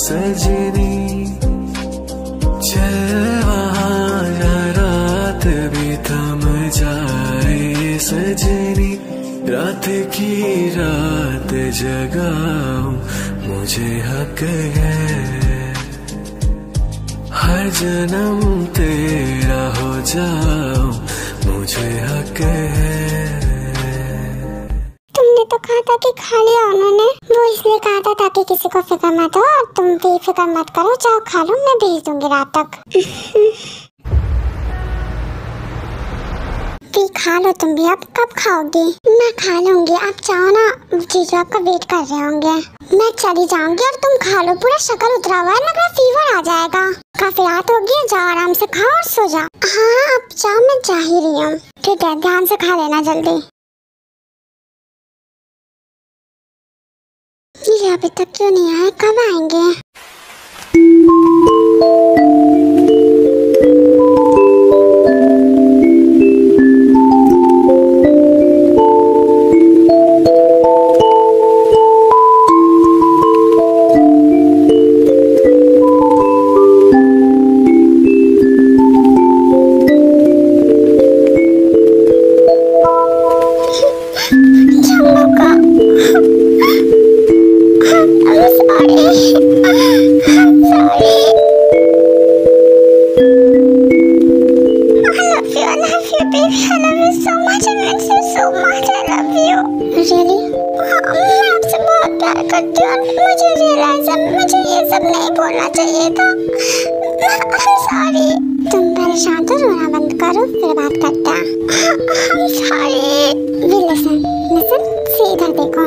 सजनी, चल वहाँ जा रात भी थम जाए सजनी, रात की रात जगाऊं मुझे हक है, हर जन्म तेरा हो जाऊं मुझे हक है। तुमने तो कहा था कि खा लिया उन्होंने, वो इसलिए कहा था ताकि किसी को फिक्र मत हो और तुम भी फिक्र मत करो, जाओ खा लो, मैं भेज दूंगी रात तक। खा लो तुम भी, अब कब खाओगी? मैं खा लूंगी, आप जाओ ना, जीजू आपका वेट कर रहे होंगे। मैं चली जाऊंगी और तुम खा लो, पूरा शक्ल उतरा हुआ है, लग रहा फीवर आ जाएगा। काफी रात होगी, जाओ आराम से खाओ और सो जाओ। हाँ अब जाओ, मैं जा ही रही हूँ। ठीक है, ध्यान से खा लेना जल्दी। ये अभी तक क्यों नहीं आए, कब आएंगे? मुझे ये सब नहीं बोलना चाहिए था। सॉरी। तुम परेशान तो रोना बंद करो, फिर बात करते हैं। सॉरी। लिसन लिसन, सीधा देखो।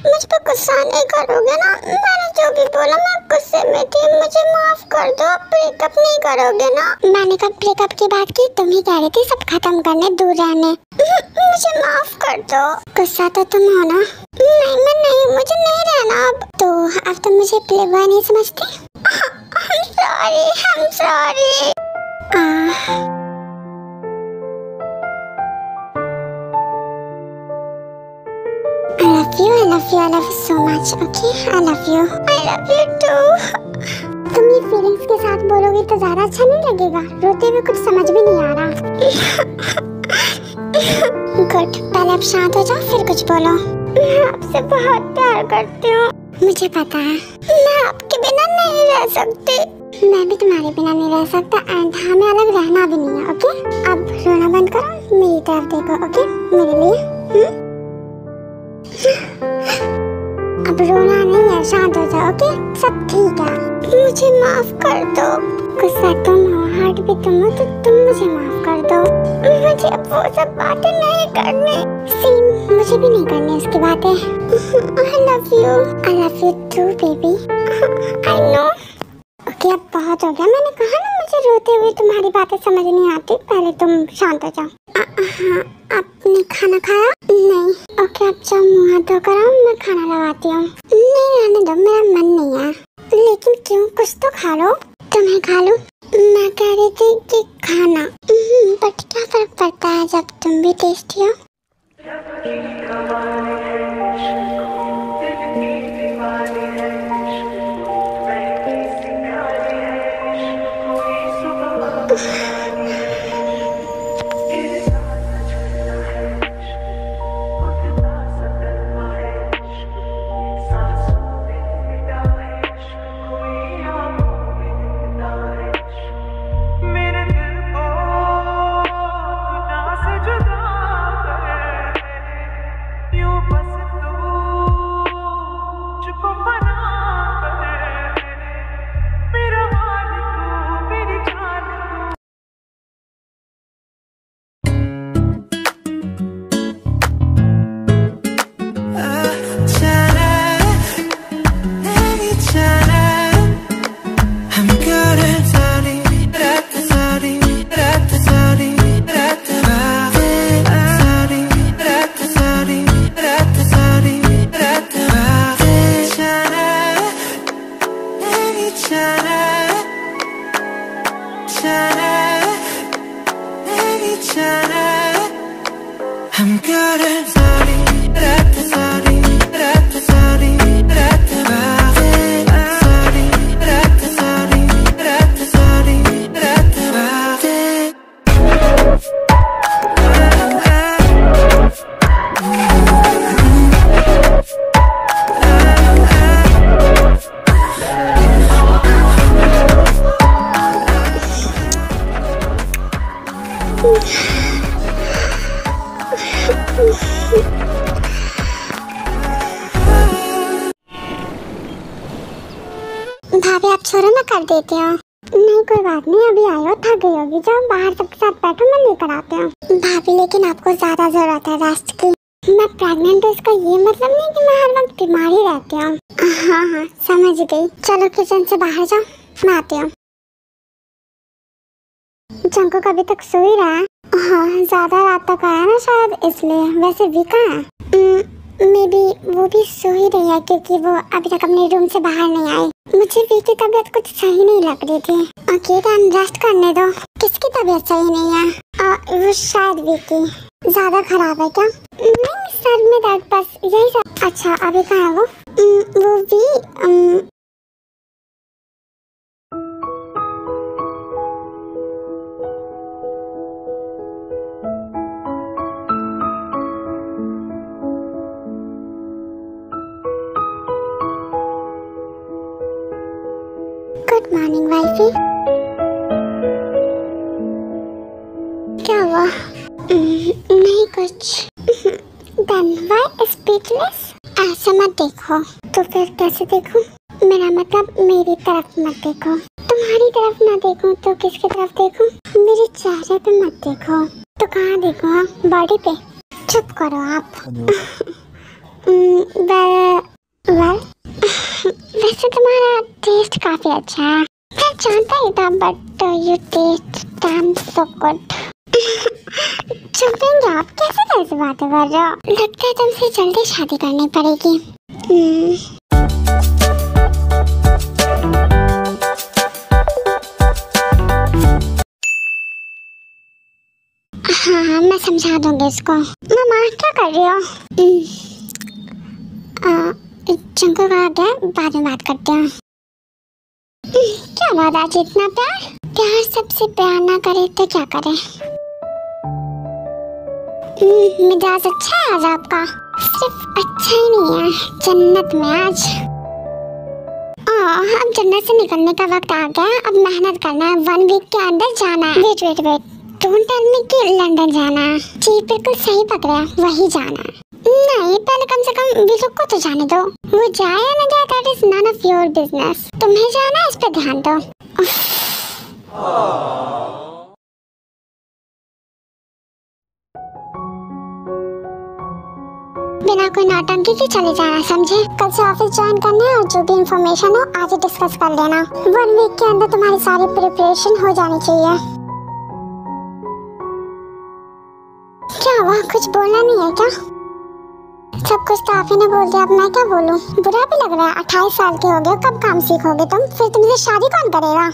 मुझ पर गुस्सा नहीं करोगे ना? मैंने जो भी बोला मैं गुस्से में थी, मुझे माफ कर दो। ब्रेकअप नहीं करोगे ना? मैंने कब ब्रेकअप की बात की? तुम ही कह रही थी सब खत्म करने, दूर रहने। मुझे माफ कर दो। गुस्सा तो तुम हो ना? नहीं मैं नहीं, मुझे नहीं रहना अब। तो अब तुम मुझे प्लेबॉय नहीं समझती? I'm sorry। I love you so much, okay? I love you too। तुम ये फीलिंग्स के साथ बोलोगी तो ज्यादा अच्छा नहीं लगेगा, रोते हुए कुछ समझ भी नहीं आ रहा। गुड, पहले आप शांत हो जाओ फिर कुछ बोलो। मैं आपसे बहुत प्यार करती हूँ। मुझे पता है, मैं आपके बिना नहीं रह सकती। मैं भी तुम्हारे बिना नहीं रह सकता, एंड हमें अलग रहना भी नहीं है, ओके? अब रोना बंद करो, मेरी तरफ देखो, ओके? मेरे लिए अब रोना नहीं है, शांत हो जाओ, ओके? सब ठीक है। मुझे माफ कर दो। गुस्सा तुम हो, हार्ट भी तुम हो, तो तुम मुझे माफ कर दो। मुझे अब वो सब बातें नहीं करनी। सीन मुझे भी नहीं करनी उसकी बातें। I love you too baby। I know। Okay अब बहुत हो गया, मैंने कहा ना मुझे रोते हुए तुम्हारी बातें समझ नहीं आती। पहले तुम शांत हो जाओ। हाँ, आपने खाना खाया? नहीं। ओके अब जाओ मुँह हाथ धोकर आओ, मैं खाना लगाती हूँ। नहीं रहने दो, मेरा मन नहीं है। लेकिन क्यों, कुछ तो खा लो। तुम्हें खा लो? मैं कह रही थी कि खाना। बट क्या फर्क पड़ता है जब तुम भी टेस्टी हो। छोड़ो मैं कर देती हूँ। नहीं कोई बात नहीं, अभी आई हो, थक गई होगी, जाओ बाहर सबके साथ बैठो, मैं लेकर आती हूँ। भाभी लेकिन आपको ज्यादा जरूरत है रेस्ट की। मैं प्रेग्नेंट हूँ इसका ये मतलब नहीं कि मैं हर वक्त बीमार ही रहती हूँ। हाँ हाँ समझ गई, चलो किचन से बाहर जाओ, मैं आती हूँ। जंकुक अभी तक सो ही रहा है। हाँ ज्यादा रात तक आया ना शायद इसलिए। वैसे वी कहाँ है? मे बी वो भी सो ही रही है क्योंकि वो अभी तक अपने रूम से बाहर नहीं आई। मुझे वी की तबीयत कुछ सही नहीं लग रही थी। ओके देन रेस्ट करने दो। किसकी तबीयत सही नहीं है? वो शायद वी की। ज्यादा खराब है क्या? नहीं सर में दर्द बस यही सब। अच्छा अभी कहाँ है वो? वो वी गुड मॉर्निंग वाइफी। क्या हुआ? नहीं कुछ। Then why speechless? ऐसे मत देखो। तो फिर कैसे देखूं? मेरा मतलब मेरी तरफ मत देखो। तुम्हारी तरफ ना देखूं तो किसकी तरफ देखूं? मेरे चेहरे पे मत देखो। तो कहाँ देखूं? हाँ बॉडी पे। चुप करो आप। वैसे तुम्हारा टेस्ट काफी अच्छा है। मैं जानता ही था but you taste damn so good. चुपेंगे आप? कैसे बातें कर रहे हो? लगता है तुमसे जल्दी शादी करनी पड़ेगी। हाँ मैं समझा दूंगी इसको। मामा क्या कर रही हो? जंकुक आ गया, बाद में बात करते हैं। क्या बात आज इतना प्यार? प्यार सबसे प्यार ना करे तो क्या करे? मिजाज अच्छा है आज आपका। सिर्फ अच्छा ही नहीं है, जन्नत में आज। अब जन्नत से निकलने का वक्त आ गया। अब मेहनत करना है, 1 वीक के अंदर जाना है। वेट डोंट टेल मी कि लंदन जाना है। जी बिल्कुल सही पकड़ा, वही जाना है। नहीं पहले कम से कम विलोक को तो जाने दो। वो जाए या न जाए that is none of your business. तुम्हें जाना है, इस पे ध्यान दो। बिना कोई नौटंकी के चले जाना, समझे? कल से ऑफिस ज्वाइन करना है और जो भी इंफॉर्मेशन हो आज ही डिस्कस कर लेना। 1 वीक के अंदर तुम्हारी सारी प्रिपरेशन हो जानी चाहिए। क्या हुआ? कुछ बोलना नहीं है क्या? सब कुछ तो आप ही ने बोल दिया, अब मैं क्या बोलूं? बुरा भी लग रहा है। 28 साल के हो गए, कब काम सीखोगे तुम? फिर तुमसे शादी कौन करेगा?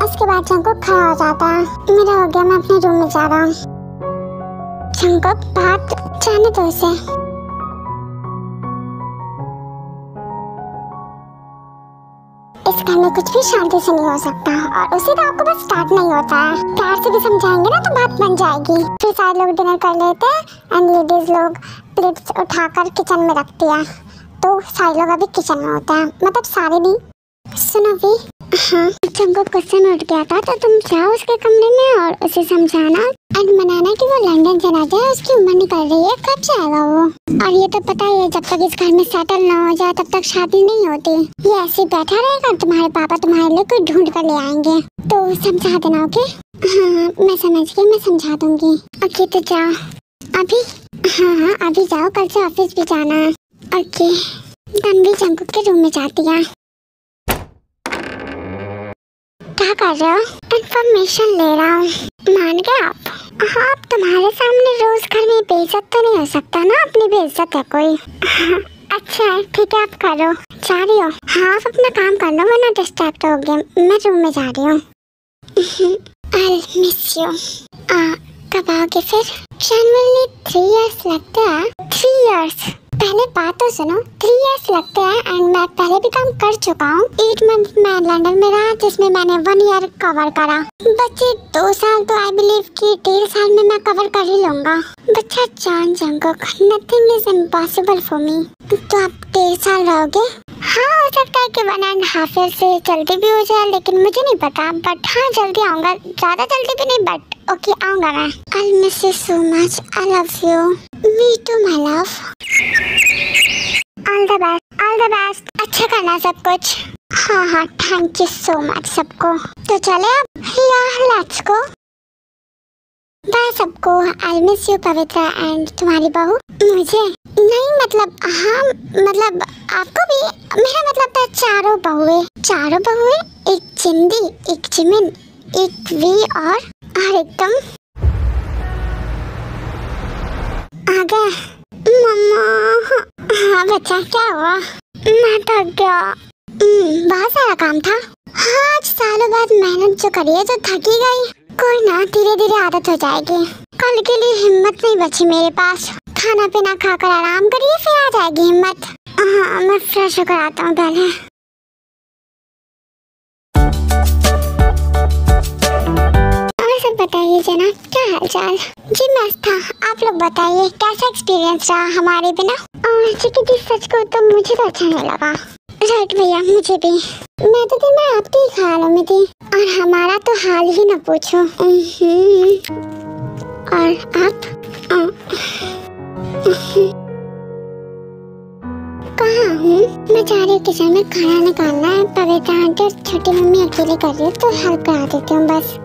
उसके बाद जंकुक खड़ा हो जाता है। मेरा हो गया, मैं अपने रूम में जा रहा हूँ। जंकुक बात जाने दो इसे। इस घर में कुछ भी शांति से नहीं हो सकता और उसी रात को बस स्टार्ट नहीं होता है। प्यार से भी समझाएंगे ना तो बात बन जाएगी। फिर सारे लोग डिनर कर लेते हैं एंड लेडीज लोग प्लेट्स उठाकर किचन में रखती है। तो सारे लोग अभी किचन में होते हैं, मतलब सारे नहीं। सुनो भी, हाँ जंकुक गुस्से में उठ गया था तो तुम जाओ उसके कमरे में और उसे समझाना एंड मनाना कि वो लंदन चला जाए। उसकी उम्र निकल रही है, कब जाएगा वो? और ये तो पता ही है जब तक इस घर में सेटल ना हो जाए तब तक शादी नहीं होती। ये ऐसे बैठा रहेगा, तुम्हारे पापा तुम्हारे लिए कोई ढूंढ कर ले आएंगे। तो समझा देना। ओके? हाँ मैं समझ गई, मैं समझा दूंगी। ओके तो जाओ अभी। हाँ अभी जाओ, कल से ऑफिस भी जाना है। ओके तन्वी जंकुक के रूम में जाती है। क्या कर रहे हो? इन्फॉर्मेशन ले रहा हूँ। मान गए आप? हाँ अब तुम्हारे सामने रोज घर में बेइज्जत तो नहीं हो सकता ना, अपनी बेइज्जत है कोई। अच्छा है ठीक है, आप करो। जा रही हो? हाँ आप अपना काम कर लो वरना डिस्ट्रैक्ट हो गए। मैं रूम में जा रही हूँ। I'll miss you। कब आओगे फिर? जनरली 3 years लगते हैं। 3 years? पहले बात तो सुनो, 3 years लगते हैं एंड मैं पहले भी काम कर चुका हूँ। 8 month मैं लंदन में रहा जिसमें मैंने 1 year कवर करा। बच्चे 2 साल तो आई बिलीव कि 1.5 साल में मैं कवर कर ही लूंगा। बच्चा जान Jungkook, nothing is impossible for me. तो आप 1.5 साल रहोगे? हाँ हो सकता है कि 1.5 year से जल्दी भी हो जाए, लेकिन मुझे नहीं पता। बट हाँ जल्दी आऊंगा, ज्यादा जल्दी भी नहीं बट ओके आऊंगा मैं। I'll miss you so much, I love you। Me too my love। All the best। All the best, अच्छा करना सब कुछ। हाँ हाँ, थैंक यू सो मच सबको। तो चले अब, या लेट्स गो। बाय सबको। I miss you Pavitra and तुम्हारी बहू। मुझे नहीं, मतलब हाँ, मतलब आपको भी। मेरा मतलब था चारों बहुएं। चारों बहुएं, एक चिंदी, एक चिमिन, एक वी और एकदम आ गया मम्मा। हाँ बच्चा, क्या हुआ? मैं थक गया। बहुत सारा काम था। हाँ, आज सालों बाद मेहनत जो करी है तो थकी गई। कोई ना, धीरे धीरे आदत हो जाएगी। कल के लिए हिम्मत नहीं बची मेरे पास। खाना पीना खाकर आराम करिए, फिर आ जाएगी हिम्मत। हाँ, मैं फ्रेश होकर आता हूँ पहले। और सब बताइए जनाब, क्या हाल चाल? जी मस्त था। आप लोग बताइए, कैसा एक्सपीरियंस रहा हमारे बिना? और जी सच को तो मुझे तो अच्छा नहीं लगा। राइट भैया, मुझे भी। मैं तो दिन में आपके ही ख्यालों में थी, और हमारा तो हाल ही न पूछो। और आप कहाँ हूँ? मैं जा रही हूँ किचन में, खाना निकालना है। पवित्रा आंटी और छोटी मम्मी अकेले कर रही है तो हेल्प करा देती हूँ बस।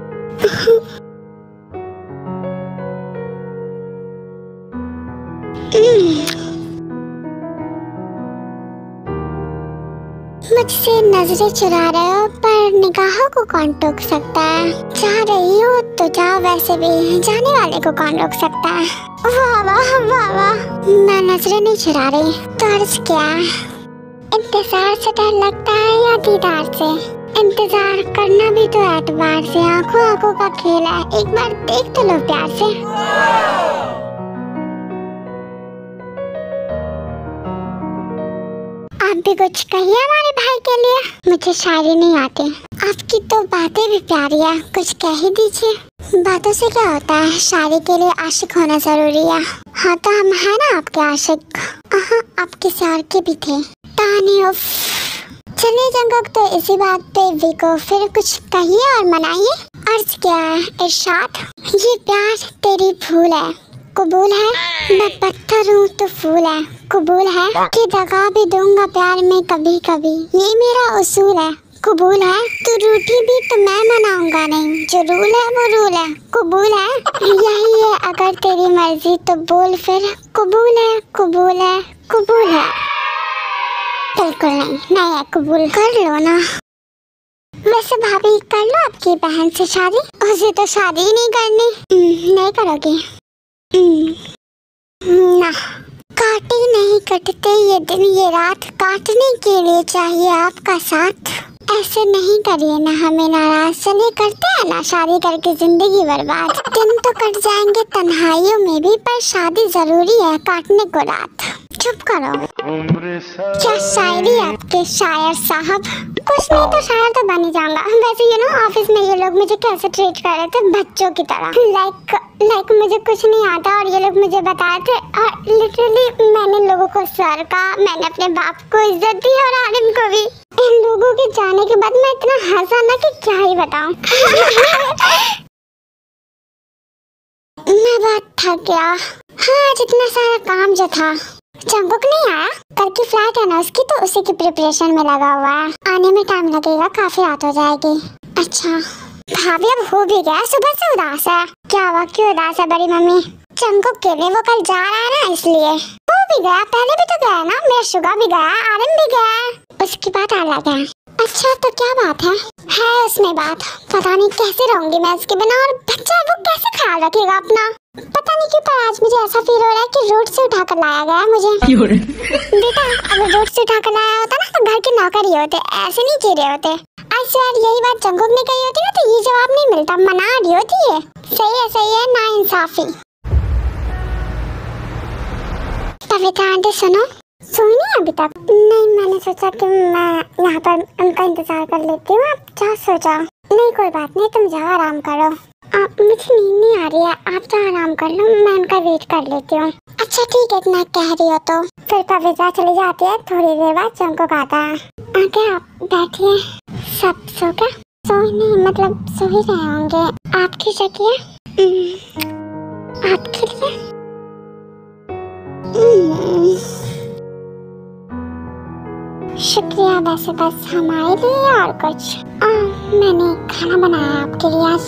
मुझसे नजरें चुरा रहे हो, पर निगाहों को कौन टोक सकता है? जा रही हो तो जाओ, वैसे भी जाने वाले को कौन रोक सकता है? वाह वाह वाह वाह, मैं नजरें नहीं चुरा रही तो अर्ज क्या? इंतजार से डर लगता है या दीदार से? इंतजार करना भी तो एतबार से। आंखों आंखों का खेल है, एक बार देख तो लो प्यार से। आप भी कुछ कहिए हमारे भाई के लिए। मुझे शायरी नहीं आती, आपकी तो बातें भी प्यारी है, कुछ कह ही दीजिए। बातों से क्या होता है, शायरी के लिए आशिक होना जरूरी है। हाँ तो हम है ना आपके आशिक। आप किसी और के भी थे। ताने उफ। चलिए जंगक, तो इसी बात पे विको फिर कुछ कहिए और मनाइए। अर्ज क्या है? इरशाद। ये प्यार तेरी भूल है, कबूल है। मैं पत्थर हूँ तो फूल है, कबूल है। कि दगा भी दूंगा प्यार में कभी कभी, ये मेरा उसूल है, कबूल है। तू रूठी भी तो मैं मनाऊंगा नहीं, जो रूल है वो रूल है, कबूल है। यही है अगर तेरी मर्जी तो बोल फिर, कबूल है कबूल है कबूल है। बिल्कुल नहीं, नहीं है, कबूल कर लो ना। वैसे भाभी, कर लो आपकी बहन से शादी। उसे तो शादी ही नहीं करनी। नहीं करोगी? ना, काटे नहीं कटते ये दिन ये रात, काटने के लिए चाहिए आपका साथ। ऐसे नहीं करिए ना हमें नाराज, चले करते हैं ना शादी करके जिंदगी बर्बाद। दिन तो कट जाएंगे तन्हाइयों में भी, पर शादी जरूरी है काटने को रात। चुप करो। क्या शायरी आपके शायर साहब? कुछ नहीं तो शायर तो बन ही जाऊंगा। वैसे ऑफिस में ये लोग मुझे कैसे ट्रीट कर रहे थे, बच्चों की तरह। लाइक मुझे कुछ नहीं आता और ये लोग मुझे बताए थे, और लिटरली मैंने लोगों को सर का, मैंने अपने बाप को इज्जत दी और आलिम को भी। इन लोगों के जाने के बाद मैं इतना हंसा ना कि क्या ही बताऊं। मैं बहुत थक गया। हाँ, जितना सारा काम जो था। जंगुक नहीं आया, कल की फ्लाइट है ना उसकी, तो उसी की प्रिपरेशन में लगा हुआ है। आने में टाइम लगेगा, काफी रात हो जाएगी। अच्छा भाभी, अब हो भी गया, सुबह से उदास है। क्या हुआ, क्यों उदास है बड़ी मम्मी? जंगुक के लिए वो कल जा रहा है ना, इसलिए। वो भी गया, पहले भी तो गया ना, मेरा शुगा भी गया, आलम भी गया। उसकी बात अलग है। अच्छा तो क्या बात है? उसमें बात, पता नहीं कैसे रहूंगी मैं इसके बिना, और बच्चा वो कैसे ख्याल रखेगा अपना। पता नहीं क्यों, पर आज मुझे ऐसा फील हो रहा है कि रोड से उठाकर लाया गया है मुझे। बेटा, अगर रोड से उठाकर लाया होता ना तो घर के नौकर ही होते, ऐसे नहीं चीरे होते। आज यही बात जंगुक ने कही होती ना तो ये जवाब नहीं मिलता, मना रही होती है। सही है, ना इंसाफी। पवित्रा आंटी सुनो, सोई नहीं अभी तक? नहीं, मैंने सोचा कि मैं यहाँ पर उनका इंतजार कर लेती हूँ। आप जाओ, सो जाओ। नहीं कोई बात नहीं, तुम जाओ आराम करो। मुझे नींद नहीं आ रही है, आप जाओ आराम कर लो, मैं उनका वेट कर लेती हूँ। अच्छा ठीक है, इतना कह रही हो तो। फिर पवित्रा चली जाती है, थोड़ी देर बाद जंगुक आता है। आगे आप बैठिए। सब सो गए? सोई नहीं, मतलब सो ही रहे होंगे। आपकी जगह आपके लिए। शुक्रिया, वैसे बस हमारे लिए और कुछ। मैंने खाना बनाया आपके लिए आज,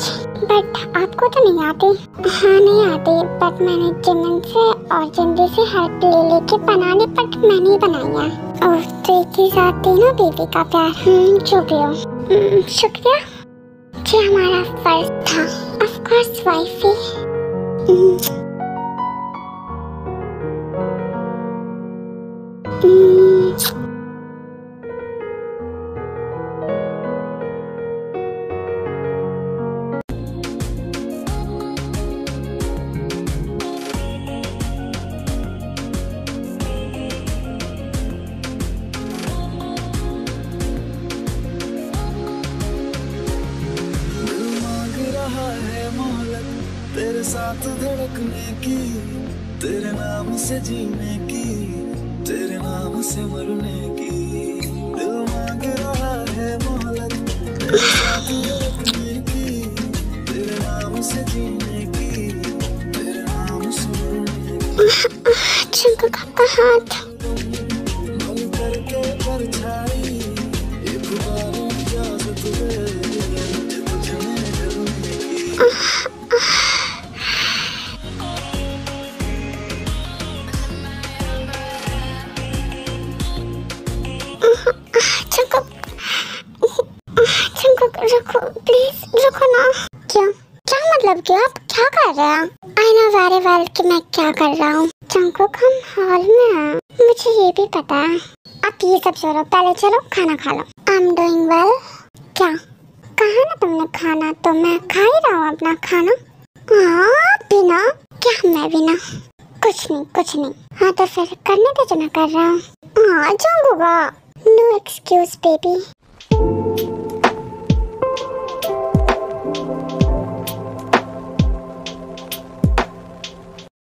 बट आपको तो नहीं आती। हाँ नहीं आती, बट मैंने जिमिन से और जिंदी से हेल्प ले लेके बना ली, बट मैंने ही बनाई है। ओह तो एक ही साथ तीनों बीवी का प्यार। जो भी हो, शुक्रिया, ये हमारा फर्ज था। Of course wifey. तेरे साथ धड़कने की, तेरे नाम से जीने की, तेरे नाम से मरने की, दिल मांग रहा है मोहलत। तेरे साथ धड़कने की, तेरे नाम से जीने की, तेरे नाम से मरने की। जंगकुक का हाथ मन करके परछाई, एक बार इजाजत दे मुझे तुझमें ढलने की। रुको प्लीज, रुको ना। क्यों? क्या मतलब क्यों? आप क्या कर रहे हैं? आई नो वेरी वेल कि मैं क्या कर रहा हूँ। जंगकुक हम हॉल में हैं, मुझे ये भी पता है। आप ये सब छोड़ो, पहले चलो खाना खा लो। I am doing well. क्या कहा ना तुमने खाना, तो मैं खा ही रहा हूँ अपना खाना। हाँ बिना क्या? मैं बिना कुछ नहीं। हाँ तो फिर करने दो जो मैं कर रहा हूँ। हाँ जंगकुक, नो एक्सक्यूज बेबी।